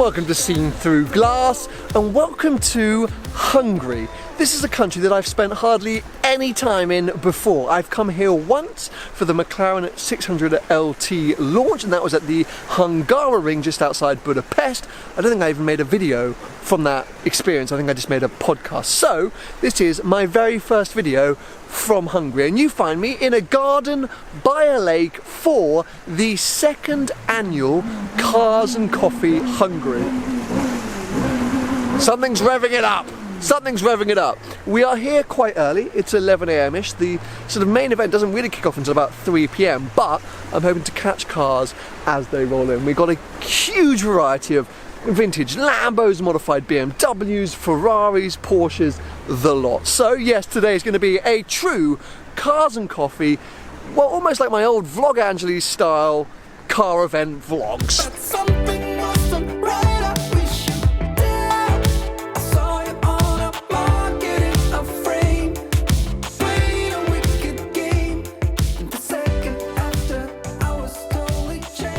welcome to Seen Through Glass, and welcome to Hungary. This is a country that I've spent hardly any time in before. I've come here once for the McLaren 600 LT launch, and that was at the Hungaroring just outside Budapest. I don't think I even made a video from that experience. I think I just made a podcast. So this is my very first video from Hungary, and you find me in a garden by a lake for the second annual Cars and Coffee Hungary. Something's revving it up. Something's revving it up. We are here quite early. It's 11 a.m.-ish. The sort of main event doesn't really kick off until about 3 p.m, but I'm hoping to catch cars as they roll in. We've got a huge variety of vintage Lambos, modified BMWs, Ferraris, Porsches, the lot. So yes, today is going to be a true Cars and Coffee, well, almost like my old Vlog Angeles style car event vlogs.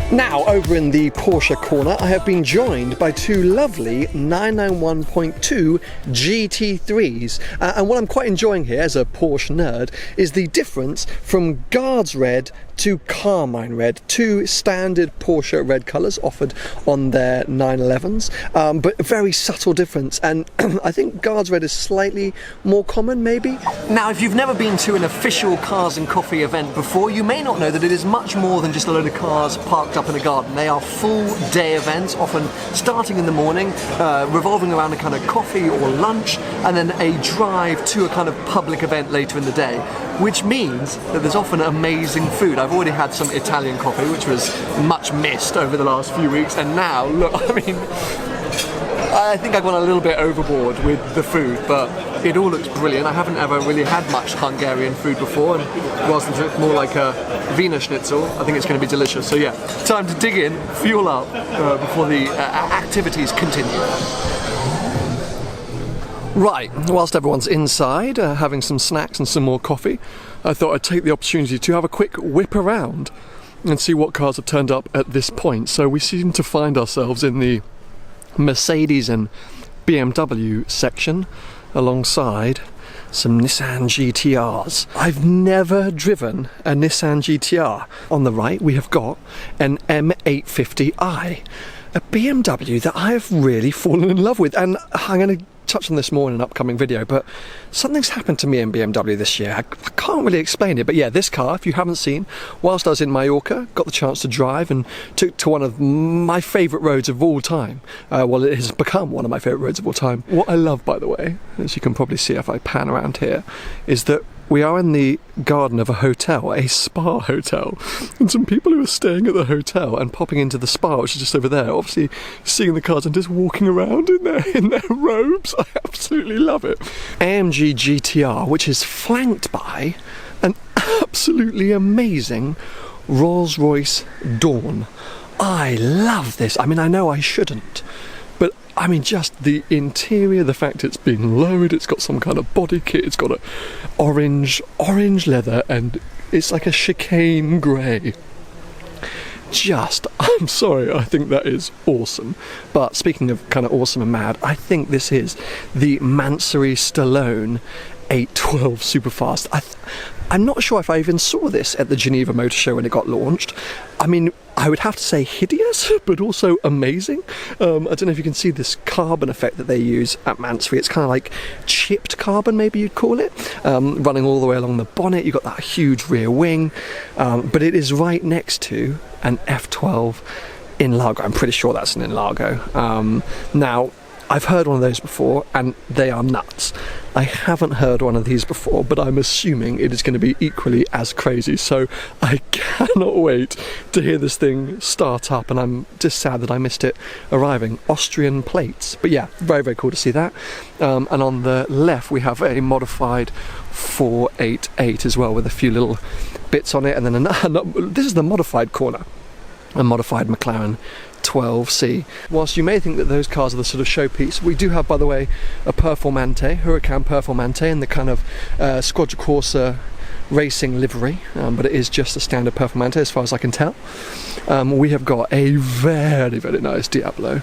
Now, over in the Porsche Corner, I have been joined by two lovely 991.2 GT3s. And what I'm quite enjoying here, as a Porsche nerd, is the difference from Guards Red to Carmine Red, two standard Porsche red colours offered on their 911s, but a very subtle difference, and I think Guards Red is slightly more common, maybe? Now, if you've never been to an official Cars and Coffee event before, you may not know that it is much more than just a load of cars parked up in a garden. They are full day events, often starting in the morning, revolving around a kind of coffee or lunch, and then a drive to a kind of public event later in the day, which means that there's often amazing food. I've already had some Italian coffee, which was much missed over the last few weeks, and now, look, I think I've gone a little bit overboard with the food, but it all looks brilliant. I haven't ever really had much Hungarian food before, and whilst it looks more like a Wiener Schnitzel, I think it's going to be delicious. So yeah, time to dig in, fuel up, before the activities continue. Right, whilst everyone's inside having some snacks and some more coffee, I thought I'd take the opportunity to have a quick whip around and see what cars have turned up at this point. So we seem to find ourselves in the Mercedes and BMW section alongside some Nissan GTRs. I've never driven a Nissan GTR. On the right we have got an M850i, a BMW that I have really fallen in love with, and I'm going to touch on this more in an upcoming video, but something's happened to me in BMW this year. I can't really explain it, but yeah, this car, if you haven't seen, whilst I was in Mallorca, got the chance to drive and took to one of my favourite roads of all time. Well, it has become one of my favourite roads of all time. What I love, by the way, as you can probably see if I pan around here, is that we are in the garden of a hotel, a spa hotel, and some people who are staying at the hotel and popping into the spa, which is just over there, obviously seeing the cars and just walking around in their robes. I absolutely love it. AMG GTR, which is flanked by an absolutely amazing Rolls-Royce Dawn. I love this. I mean, I know I shouldn't, but I mean, just the interior, the fact it's been lowered, it's got some kind of body kit, it's got a orange leather, and it's like a chicane grey. I'm sorry, I think that is awesome. But speaking of kind of awesome and mad, I think this is the Mansory Stallone 812 Superfast. I'm not sure if I even saw this at the Geneva Motor Show when it got launched. I mean, I would have to say hideous, but also amazing. I don't know if you can see this carbon effect that they use at Mansory. It's kind of like chipped carbon, maybe you'd call it, running all the way along the bonnet. You've got that huge rear wing, but it is right next to an F12 in Largo. I'm pretty sure that's an in Largo. Now, I've heard one of those before, and they are nuts. I haven't heard one of these before, but I'm assuming it is going to be equally as crazy, so I cannot wait to hear this thing start up, and I'm just sad that I missed it arriving. Austrian plates. But yeah, very, very cool to see that. And on the left we have a modified 488 as well, with a few little bits on it, and then this is the modified corner, a modified McLaren 12C. Whilst you may think that those cars are the sort of showpiece, we do have, by the way, a Performante, Huracan Performante, in the kind of Squadra Corsa racing livery, but it is just a standard Performante as far as I can tell. We have got a very, very nice Diablo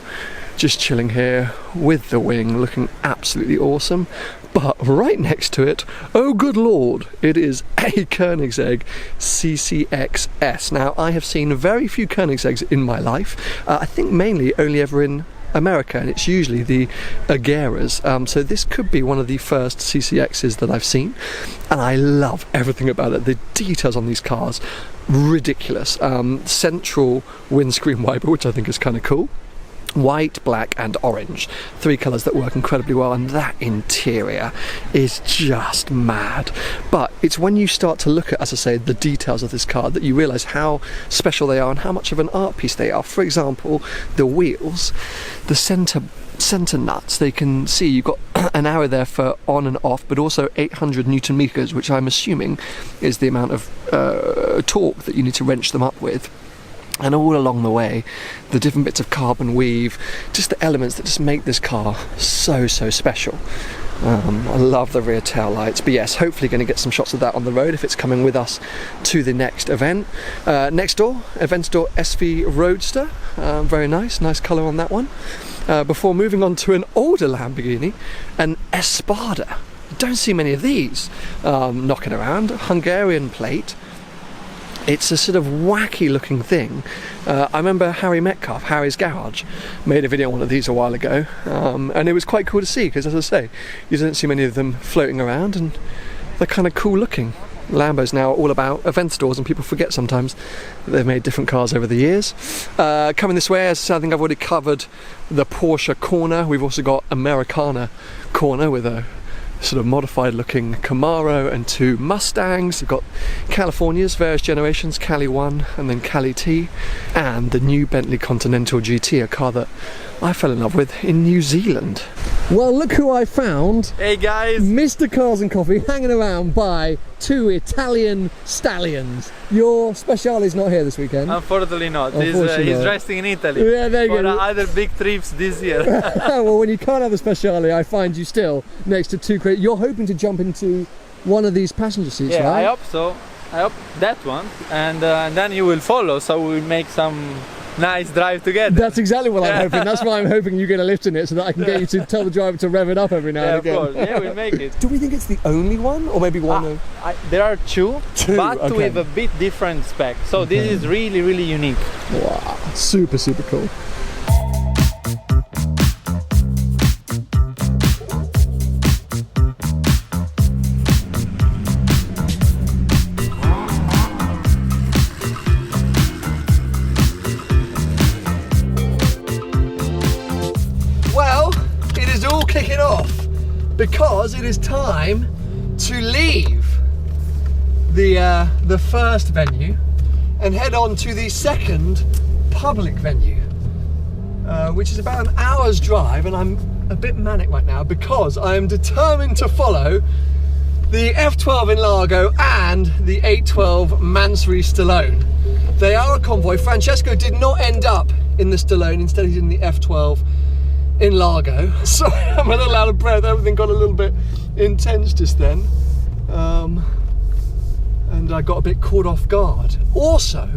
just chilling here with the wing, looking absolutely awesome. But right next to it, oh good lord, it is a Koenigsegg CCXS. Now, I have seen very few Koenigsegg's in my life. I think mainly only ever in America, and it's usually the Agueras. So this could be one of the first CCXs that I've seen, and I love everything about it. The details on these cars, ridiculous. Central windscreen wiper, which I think is kind of cool. White, black and orange, 3 colours that work incredibly well, and that interior is just mad. But it's when you start to look at, as I say, the details of this car that you realise how special they are and how much of an art piece they are. For example, the wheels, the centre nuts, they can see you've got an arrow there for on and off, but also 800 Newton meters, which I'm assuming is the amount of torque that you need to wrench them up with. And all along the way, the different bits of carbon weave, just the elements that just make this car so special. I love the rear tail lights, but yes, hopefully going to get some shots of that on the road if it's coming with us to the next event. Next door, Aventador SV Roadster, very nice colour on that one. Before moving on to an older Lamborghini, an Espada. Don't see many of these knocking around. Hungarian plate. It's a sort of wacky looking thing. I remember Harry Metcalf, Harry's Garage, made a video on one of these a while ago, and it was quite cool to see because, as I say, you don't see many of them floating around, and they're kind of cool looking. Lambo's now all about Aventadors, and people forget sometimes that they've made different cars over the years. Coming this way, as I think I've already covered the Porsche Corner. We've also got Americana Corner with a sort of modified looking Camaro and 2 Mustangs. We've got California's various generations, Cali 1 and then Cali T, and the new Bentley Continental GT, a car that I fell in love with in New Zealand. Well, look who I found. Hey guys! Mr. Cars and Coffee hanging around by 2 Italian stallions. Your Speciale's not here this weekend? Unfortunately not. He's resting in Italy. Yeah, there you go. Other big trips this year. Well, when you can't have the Speciale, I find you still next to 2 crates. You're hoping to jump into one of these passenger seats, yeah, right? I hope so. I hope that one, and then you will follow, so we'll make some nice drive together. That's exactly what I'm hoping. That's why I'm hoping you get a lift in it, so that I can get you to tell the driver to rev it up every now and again. Yeah, of course. Yeah, we'll make it. Do we think it's the only one, or maybe one? There are two, but okay, with a bit different spec. So this is really unique. Wow, super cool. Kicking off because it is time to leave the first venue and head on to the second public venue, which is about an hour's drive, and I'm a bit manic right now because I am determined to follow the F12 in Largo and the 812 Mansory Stallone. They are a convoy. Francesco did not end up in the Stallone, instead he's in the F12 in Largo. So I'm a little out of breath, everything got a little bit intense just then, and I got a bit caught off guard. Also,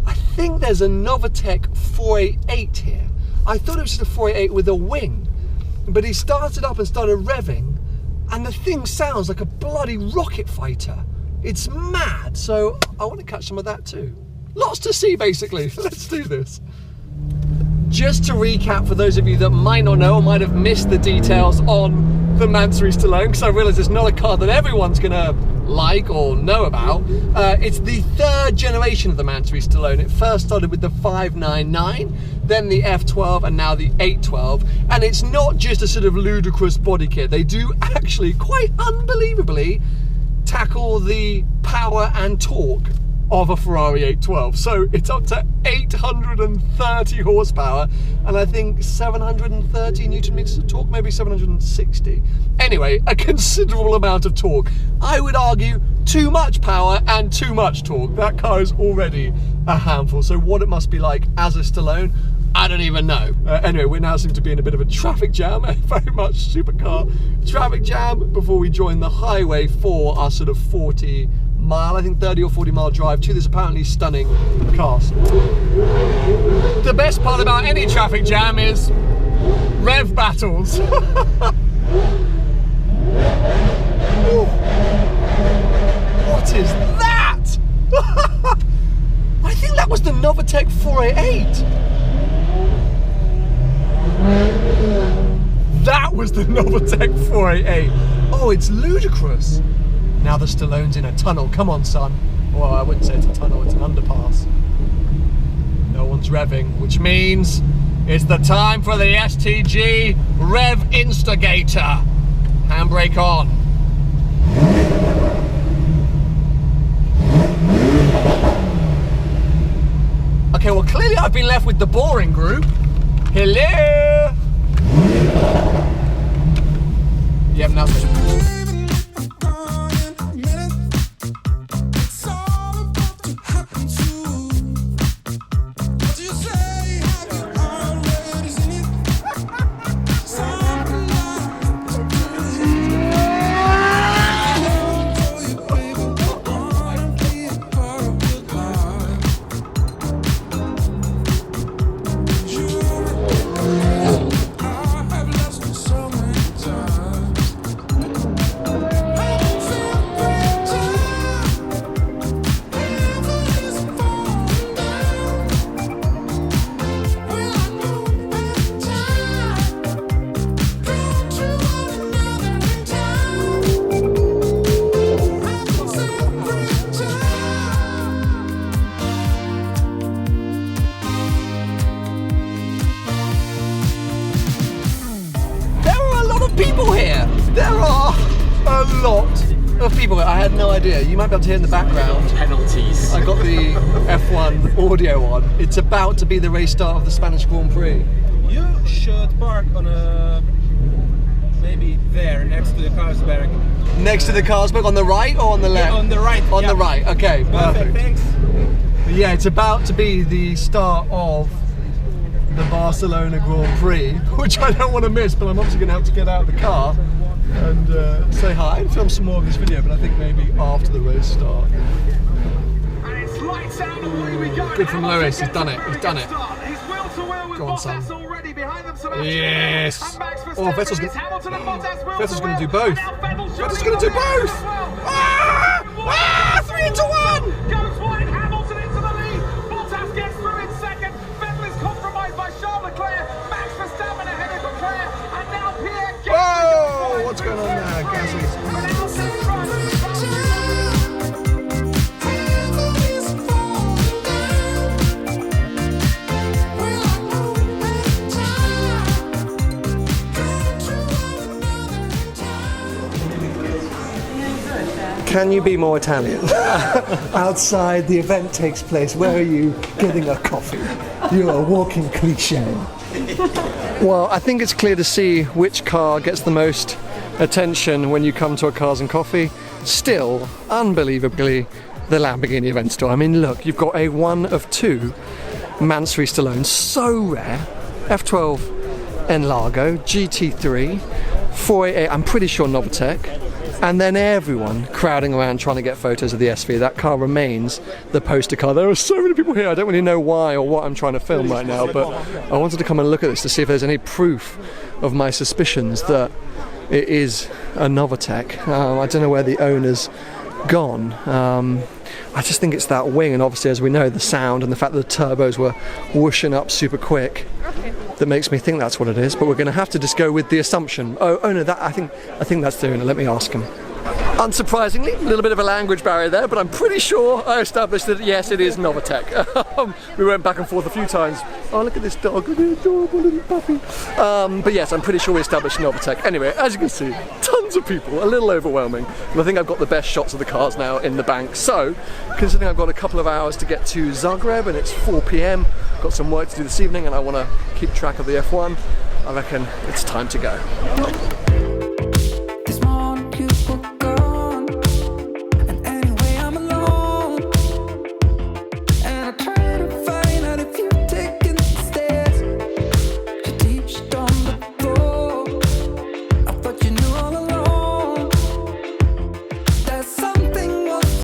I think there's a Novatec 488 here. I thought it was just a 488 with a wing, but he started up and started revving, and the thing sounds like a bloody rocket fighter. It's mad, so I want to catch some of that too. Lots to see basically. Let's do this. Just to recap for those of you that might not know or might have missed the details on the Mansory Stallone, because I realise it's not a car that everyone's gonna like or know about. It's the 3rd generation of the Mansory Stallone. It first started with the 599, then the F12, and now the 812. And it's not just a sort of ludicrous body kit. They do actually, quite unbelievably, tackle the power and torque of a Ferrari 812. So it's up to 830 horsepower and I think 730 Newton meters of torque, maybe 760. Anyway, a considerable amount of torque. I would argue too much power and too much torque. That car is already a handful. So what it must be like as a Stallone, I don't even know. Anyway, we now seem to be in a bit of a traffic jam, very much supercar traffic jam, before we join the highway for our sort of 40 mile, I think 30 or 40 mile drive to this apparently stunning castle. The best part about any traffic jam is rev battles. What is that? I think that was the Novatec 488. That was the Novatec 488. Oh, it's ludicrous. Now the Stallone's in a tunnel. Come on, son. Well, I wouldn't say it's a tunnel, it's an underpass. No one's revving, which means it's the time for the STG Rev Instigator. Handbrake on. Okay, well clearly I've been left with the boring group. Hello! Yep, nothing. People here. There are a lot of people here. I had no idea. You might be able to hear in the background. Penalties. I got the F1 audio on. It's about to be the race start of the Spanish Grand Prix. You should park on a maybe there next to the Carlsberg. Next to the Carlsberg, on the right or on the left? Yeah, on the right. On the right. Okay, perfect. Thanks. Yeah, it's about to be the start of the Barcelona Grand Prix, which I don't want to miss, but I'm obviously going to have to get out of the car and say hi and film some more of this video, but I think maybe after the race start. Good from Lewis, he's done it, he's done it. Go on, son. Yes! Oh, Vettel's going to do both. Vettel's going to do both! Ah! Ah! 3 into 1! Goes wide, Hamilton into the lead. Bottas gets through in second. Vettel is compromised by Charles Leclerc. Max Verstappen ahead of Leclerc. And now Pierre Gasly. Whoa! What's going on there, Gasly? Can you be more Italian? Outside the event takes place, where are you getting a coffee? You're a walking cliche. Well, I think it's clear to see which car gets the most attention when you come to a Cars and Coffee. Still, unbelievably, the Lamborghini event store. I mean, look, you've got a 1 of 2 Mansory Stallone, so rare. F12 Enlargo, GT3, 488, I'm pretty sure Novatec. And then everyone crowding around trying to get photos of the SV. That car remains the poster car. There are so many people here. I don't really know why or what I'm trying to film right now, but I wanted to come and look at this to see if there's any proof of my suspicions that it is a Novatec. I don't know where the owner's gone. I just think it's that wing, and obviously, as we know, the sound and the fact that the turbos were whooshing up super quick that makes me think that's what it is. But we're going to have to just go with the assumption. Oh no, that I think that's the owner. Let me ask him. Unsurprisingly, a little bit of a language barrier there, but I'm pretty sure I established that yes, it is Novatec. We went back and forth a few times. Oh, look at this dog, look at the adorable little puppy. But yes, I'm pretty sure we established Novatec. Anyway, as you can see, tons of people, a little overwhelming. And I think I've got the best shots of the cars now in the bank. So, considering I've got a couple of hours to get to Zagreb and it's 4 PM, got some work to do this evening and I want to keep track of the F1, I reckon it's time to go.